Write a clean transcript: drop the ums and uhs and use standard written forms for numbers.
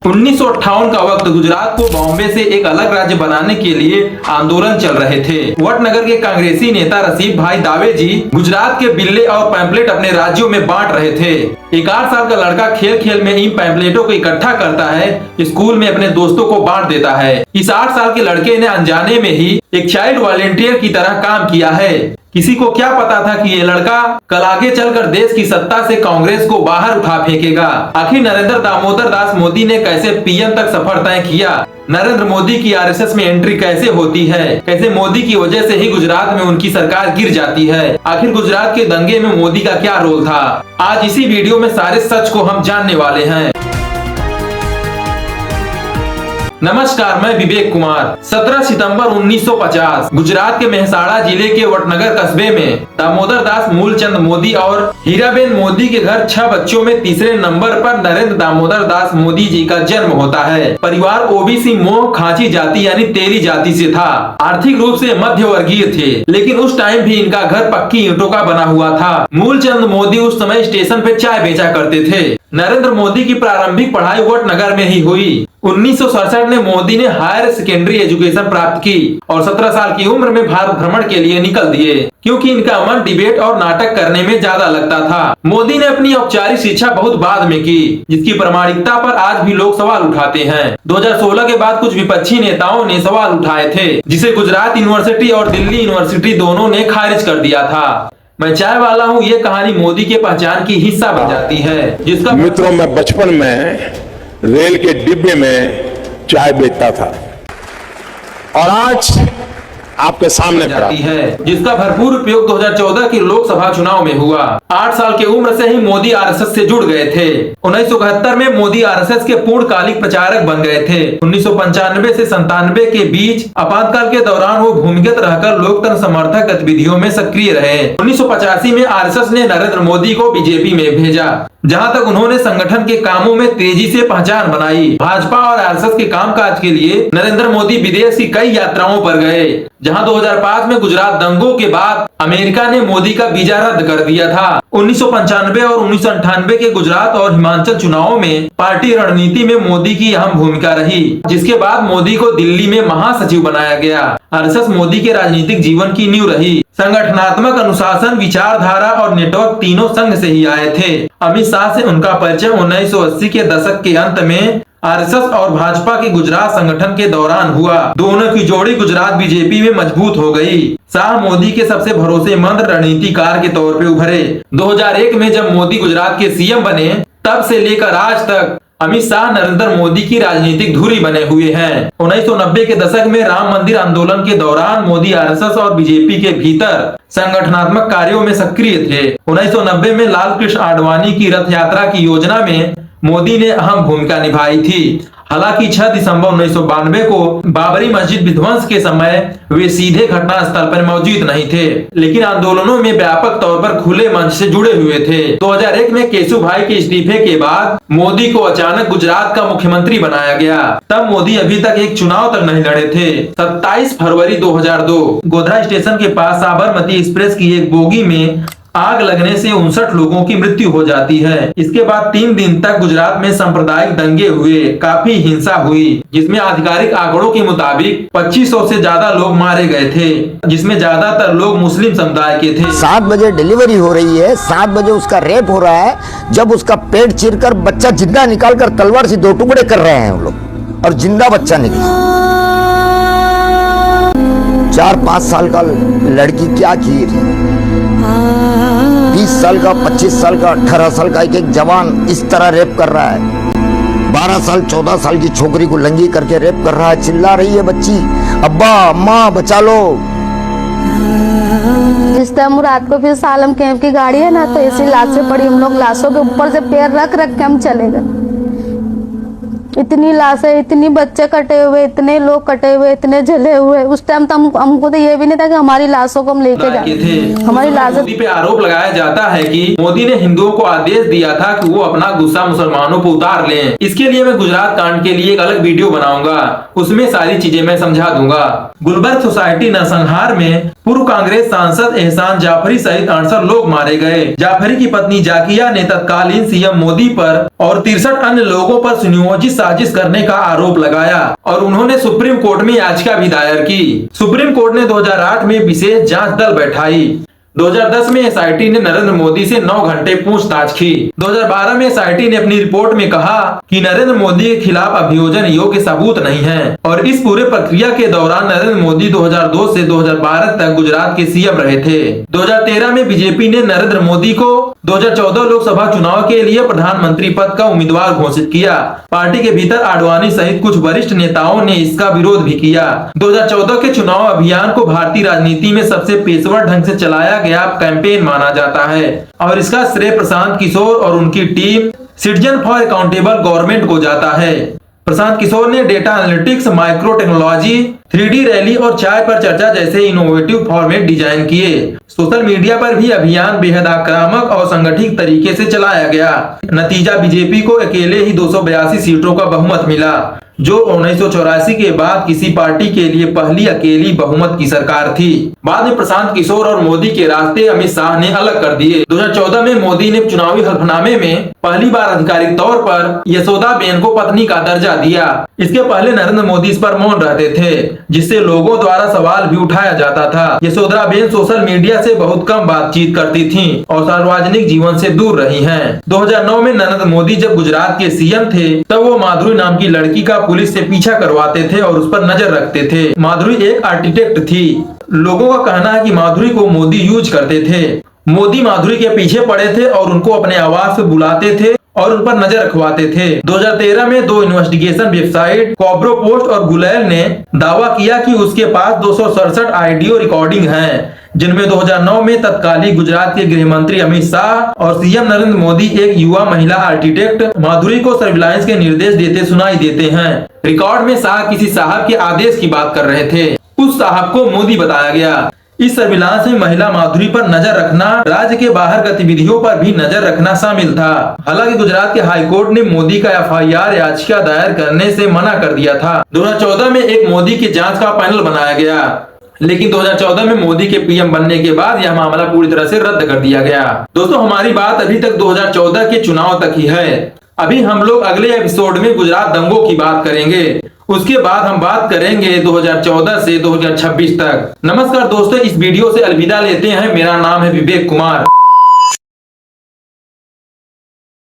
1958 का वक्त गुजरात को बॉम्बे से एक अलग राज्य बनाने के लिए आंदोलन चल रहे थे। वडनगर के कांग्रेसी नेता रसीद भाई दावे जी गुजरात के बिल्ले और पैम्पलेट अपने राज्यों में बांट रहे थे। एक 8 साल का लड़का खेल खेल में इन पैम्पलेटों को इकट्ठा करता है, स्कूल में अपने दोस्तों को बांट देता है। इस 8 साल के लड़के ने अनजाने में ही एक चाइल्ड वॉलेंटियर की तरह काम किया है। किसी को क्या पता था कि ये लड़का कल आगे चलकर देश की सत्ता से कांग्रेस को बाहर उठा फेंकेगा। आखिर नरेंद्र दामोदर दास मोदी ने कैसे पीएम तक सफर तय किया, नरेंद्र मोदी की आरएसएस में एंट्री कैसे होती है, कैसे मोदी की वजह से ही गुजरात में उनकी सरकार गिर जाती है, आखिर गुजरात के दंगे में मोदी का क्या रोल था, आज इसी वीडियो में सारे सच को हम जानने वाले हैं। नमस्कार, मैं विवेक कुमार। 17 सितंबर 1950 गुजरात के मेहसाणा जिले के वडनगर कस्बे में दामोदर दास मूलचंद मोदी और हीराबेन मोदी के घर 6 बच्चों में तीसरे नंबर पर नरेंद्र दामोदर दास मोदी जी का जन्म होता है। परिवार ओबीसी मोह खांची जाति यानी तेली जाति से था। आर्थिक रूप से मध्य वर्गीय थे, लेकिन उस टाइम भी इनका घर पक्की ईंटों का बना हुआ था। मूलचंद मोदी उस समय स्टेशन पे चाय बेचा करते थे। नरेंद्र मोदी की प्रारंभिक पढ़ाई वडनगर में ही हुई। 1967 में मोदी ने हायर सेकेंडरी एजुकेशन प्राप्त की और 17 साल की उम्र में भारत भ्रमण के लिए निकल दिए, क्योंकि इनका मन डिबेट और नाटक करने में ज्यादा लगता था। मोदी ने अपनी औपचारिक शिक्षा बहुत बाद में की, जिसकी प्रामाणिकता पर आज भी लोग सवाल उठाते हैं। 2016 के बाद कुछ विपक्षी नेताओं ने सवाल उठाए थे, जिसे गुजरात यूनिवर्सिटी और दिल्ली यूनिवर्सिटी दोनों ने खारिज कर दिया था। मैं चाय वाला हूँ, ये कहानी मोदी के पहचान की हिस्सा बन जाती है, जिसका मित्रों, मैं बचपन में रेल के डिब्बे में चाय बेचता था और आज आपके सामने खड़ा है, जिसका भरपूर उपयोग 2014 के लोकसभा चुनाव में हुआ। 8 साल की उम्र से ही मोदी आरएसएस से जुड़ गए थे। 1971 में मोदी आरएसएस के पूर्णकालिक प्रचारक बन गए थे। 1995 से 97 के बीच आपातकाल के दौरान वो भूमिगत रहकर लोकतंत्र समर्थक गतिविधियों में सक्रिय रहे। 1985 में आरएसएस ने नरेंद्र मोदी को बीजेपी में भेजा, जहां तक उन्होंने संगठन के कामों में तेजी से पहचान बनाई। भाजपा और आरएसएस के कामकाज के लिए नरेंद्र मोदी विदेश की कई यात्राओं पर गए, जहां 2005 में गुजरात दंगों के बाद अमेरिका ने मोदी का वीजा रद्द कर दिया था। 1995 और 1998 के गुजरात और हिमाचल चुनावों में पार्टी रणनीति में मोदी की अहम भूमिका रही, जिसके बाद मोदी को दिल्ली में महासचिव बनाया गया। आरएसएस मोदी के राजनीतिक जीवन की नींव रही। संगठनात्मक अनुशासन, विचारधारा और नेटवर्क तीनों संघ से ही आए थे। अमित शाह से उनका परिचय 1980 के दशक के अंत में आरएसएस और भाजपा के गुजरात संगठन के दौरान हुआ। दोनों की जोड़ी गुजरात बीजेपी में मजबूत हो गई। शाह मोदी के सबसे भरोसेमंद रणनीतिकार के तौर पे उभरे। 2001 में जब मोदी गुजरात के सीएम बने, तब से लेकर आज तक अमित शाह नरेंद्र मोदी की राजनीतिक धुरी बने हुए हैं। 1990 के दशक में राम मंदिर आंदोलन के दौरान मोदी आरएसएस और बीजेपी के भीतर संगठनात्मक कार्यों में सक्रिय थे। 1990 में लाल कृष्ण आडवाणी की रथ यात्रा की योजना में मोदी ने अहम भूमिका निभाई थी। हालांकि 6 दिसंबर 1992 को बाबरी मस्जिद विध्वंस के समय वे सीधे घटना स्थल पर मौजूद नहीं थे, लेकिन आंदोलनों में व्यापक तौर पर खुले मंच से जुड़े हुए थे। 2001 में केशुभाई के इस्तीफे के बाद मोदी को अचानक गुजरात का मुख्यमंत्री बनाया गया। तब मोदी अभी तक एक चुनाव तक नहीं लड़े थे। 27 फरवरी 2002 गोधरा स्टेशन के पास साबरमती एक्सप्रेस की एक बोगी में आग लगने से 59 लोगों की मृत्यु हो जाती है। इसके बाद 3 दिन तक गुजरात में सांप्रदायिक दंगे हुए, काफी हिंसा हुई, जिसमें आधिकारिक आंकड़ों के मुताबिक 2500 से ज्यादा लोग मारे गए थे, जिसमें ज्यादातर लोग मुस्लिम समुदाय के थे। 7 बजे डिलीवरी हो रही है, 7 बजे उसका रेप हो रहा है, जब उसका पेट चीरकर बच्चा जिंदा निकालकर तलवार से 2 टुकड़े कर रहे हैं हम लोग, और जिंदा बच्चा निकला। 4-5 साल का लड़की क्या की, 20 साल का, 25 साल का, 18 साल का एक जवान इस तरह रेप कर रहा है। 12 साल 14 साल की छोकरी को लंगी करके रेप कर रहा है। चिल्ला रही है बच्ची, अब्बा अम्मा बचा लो। जिस टाइम रात को फिर सालम कैंप की गाड़ी है ना, तो ऐसी लाशें पड़ी, हम लोग लाशों के ऊपर से पैर रख रख के हम चले गए। इतनी लाशें, इतनी बच्चे कटे हुए, इतने लोग कटे हुए, इतने जले हुए। उस टाइम तो हमको तो ये भी नहीं था कि हमारी लाशों को हम लेके जाए। हमारी लाशों मोदी पे आरोप लगाया जाता है कि मोदी ने हिंदुओं को आदेश दिया था कि वो अपना गुस्सा मुसलमानों पर उतार लें। इसके लिए मैं गुजरात कांड के लिए एक अलग वीडियो बनाऊंगा, उसमें सारी चीजें मैं समझा दूंगा। गुलबर्ग सोसाइटी नरसंहार में पूर्व कांग्रेस सांसद एहसान जाफरी सहित 68 लोग मारे गए। जाफरी की पत्नी जाकिया ने तत्कालीन सीएम मोदी पर और 63 अन्य लोगों पर सुनियोजित साजिश करने का आरोप लगाया और उन्होंने सुप्रीम कोर्ट में याचिका भी दायर की। सुप्रीम कोर्ट ने 2008 में विशेष जांच दल बैठाई। 2010 में एसआईटी ने नरेंद्र मोदी से 9 घंटे पूछताछ की। 2012 में एसआईटी ने अपनी रिपोर्ट में कहा कि नरेंद्र मोदी के खिलाफ अभियोजन योग्य सबूत नहीं है और इस पूरे प्रक्रिया के दौरान नरेंद्र मोदी 2002 से 2012 तक गुजरात के सीएम रहे थे। 2013 में बीजेपी ने नरेंद्र मोदी को 2014 लोकसभा चुनाव के लिए प्रधानमंत्री पद का उम्मीदवार घोषित किया। पार्टी के भीतर आडवाणी सहित कुछ वरिष्ठ नेताओं ने इसका विरोध भी किया। 2014 के चुनाव अभियान को भारतीय राजनीति में सबसे पेशेवर ढंग से चलाया गया कैंपेन माना जाता है और इसका श्रेय प्रशांत किशोर और उनकी team citizen for accountable government को जाता है। प्रशांत किशोर ने data analytics, micro technology, 3D rally और चाय पर चर्चा जैसे इनोवेटिव फॉर्मेट डिजाइन किए। सोशल मीडिया पर भी अभियान बेहद आक्रामक और संगठित तरीके से चलाया गया। नतीजा बीजेपी को अकेले ही 282 सीटों का बहुमत मिला, जो 1984 के बाद किसी पार्टी के लिए पहली अकेली बहुमत की सरकार थी। बाद में प्रशांत किशोर और मोदी के रास्ते अमित शाह ने अलग कर दिए। 2014 में मोदी ने चुनावी हलफनामे में पहली बार आधिकारिक तौर पर यशोदाबेन को पत्नी का दर्जा दिया। इसके पहले नरेंद्र मोदी इस पर मौन रहते थे, जिससे लोगों द्वारा सवाल भी उठाया जाता था। यशोदाबेन सोशल मीडिया से बहुत कम बातचीत करती थीं और सार्वजनिक जीवन से दूर रही हैं। 2009 में नरेंद्र मोदी जब गुजरात के सीएम थे, तब वो माधुरी नाम की लड़की का पुलिस से पीछा करवाते थे और उस पर नजर रखते थे। माधुरी एक आर्किटेक्ट थी। लोगों का कहना है कि माधुरी को मोदी यूज करते थे। मोदी माधुरी के पीछे पड़े थे और उनको अपने आवास पे बुलाते थे और उन पर नजर रखवाते थे। 2013 में 2 इन्वेस्टिगेशन वेबसाइट कॉब्रो पोस्ट और गुलेल ने दावा किया कि उसके पास 267 ऑडियो रिकॉर्डिंग हैं, जिनमें 2009 में तत्कालीन गुजरात के गृह मंत्री अमित शाह और सीएम नरेंद्र मोदी एक युवा महिला आर्किटेक्ट माधुरी को सर्विलांस के निर्देश देते सुनाई देते हैं। रिकॉर्ड में शाह किसी साहब के आदेश की बात कर रहे थे। उस साहब को मोदी बताया गया। इस सर्विलांस में महिला माधुरी पर नजर रखना, राज्य के बाहर गतिविधियों पर भी नजर रखना शामिल था। हालांकि गुजरात के हाईकोर्ट ने मोदी का एफआईआर याचिका दायर करने से मना कर दिया था। 2014 में एक मोदी की जांच का पैनल बनाया गया, लेकिन 2014 में मोदी के पीएम बनने के बाद यह मामला पूरी तरह से रद्द कर दिया गया। दोस्तों, हमारी बात अभी तक 2014 के चुनाव तक ही है। अभी हम लोग अगले एपिसोड में गुजरात दंगों की बात करेंगे। उसके बाद हम बात करेंगे 2014 से 2026 तक। नमस्कार दोस्तों, इस वीडियो से अलविदा लेते हैं। मेरा नाम है विवेक कुमार।